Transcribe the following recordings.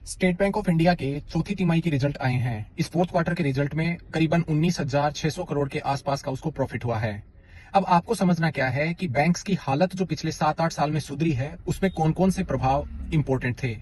State bank of India के चौथी तिमाही के रिजल्ट आए हैं। इस फोर्थ क्वार्टर के रिजल्ट में करीबन 19,600 करोड़ के आसपास का उसको प्रॉफिट हुआ है। अब आपको समझना क्या है कि बैंक्स की हालत जो पिछले 7-8 साल में सुधरी है, उसमें कौन कौन से प्रभाव इंपॉर्टेंट थे।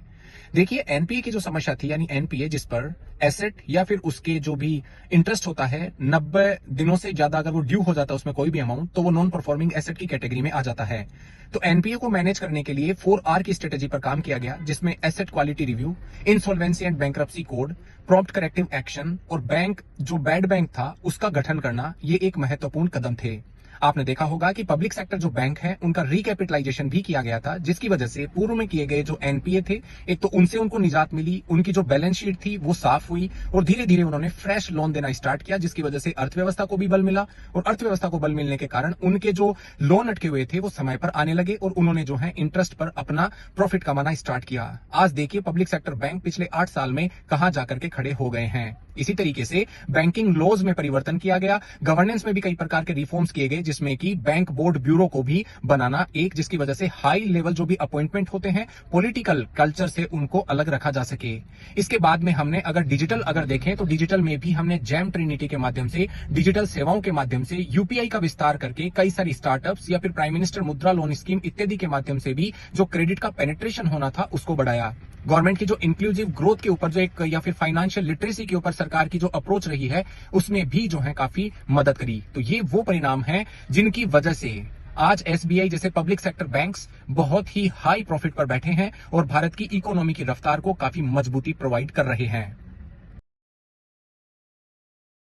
देखिए, एनपीए की जो समस्या थी, यानी एनपीए जिस पर एसेट या फिर उसके जो भी इंटरेस्ट होता है 90 दिनों से ज्यादा अगर वो ड्यू हो जाता है उसमें कोई भी अमाउंट, तो वो नॉन परफॉर्मिंग एसेट की कैटेगरी में आ जाता है। तो एनपीए को मैनेज करने के लिए 4R की स्ट्रेटेजी पर काम किया गया, जिसमें asset quality review, insolvency and bankruptcy code, prompt corrective action और बैंक जो बैड बैंक था उसका गठन करना, ये एक महत्वपूर्ण कदम थे। आपने देखा होगा कि पब्लिक सेक्टर जो बैंक है उनका रिकैपिटलाइजेशन भी किया गया था, जिसकी वजह से पूर्व में किए गए जो एनपीए थे, एक तो उनसे उनको निजात मिली, उनकी जो बैलेंस शीट थी वो साफ हुई और धीरे धीरे उन्होंने फ्रेश लोन देना स्टार्ट किया, जिसकी वजह से अर्थव्यवस्था को भी बल मिला और अर्थव्यवस्था को बल मिलने के कारण उनके जो लोन अटके हुए थे वो समय पर आने लगे और उन्होंने जो है इंटरेस्ट पर अपना प्रॉफिट कमाना स्टार्ट किया। आज देखिए पब्लिक सेक्टर बैंक पिछले 8 साल में कहां जाकर के खड़े हो गए हैं। इसी तरीके से बैंकिंग लॉज में परिवर्तन किया गया, गवर्नेंस में भी कई प्रकार के रिफॉर्म्स किए गए, जिसमें कि बैंक बोर्ड ब्यूरो को भी बनाना, एक जिसकी वजह से हाई लेवल जो भी अपॉइंटमेंट होते हैं पॉलिटिकल कल्चर से उनको अलग रखा जा सके। इसके बाद में हमने अगर डिजिटल देखें तो डिजिटल में भी हमने जैम ट्रिनिटी के माध्यम से, डिजिटल सेवाओं के माध्यम से, यूपीआई का विस्तार करके कई सारी स्टार्टअप्स या फिर प्राइम मिनिस्टर मुद्रा लोन स्कीम इत्यादि के माध्यम से भी जो क्रेडिट का पेनिट्रेशन होना था उसको बढ़ाया। गवर्नमेंट की जो इंक्लूसिव ग्रोथ के ऊपर जो एक या फिर फाइनेंशियल लिटरेसी के ऊपर सरकार की जो अप्रोच रही है उसमें भी जो है काफी मदद करी। तो ये वो परिणाम हैं जिनकी वजह से आज एसबीआई जैसे पब्लिक सेक्टर बैंक्स बहुत ही हाई प्रॉफिट पर बैठे हैं और भारत की इकोनॉमी की रफ्तार को काफी मजबूती प्रोवाइड कर रहे हैं।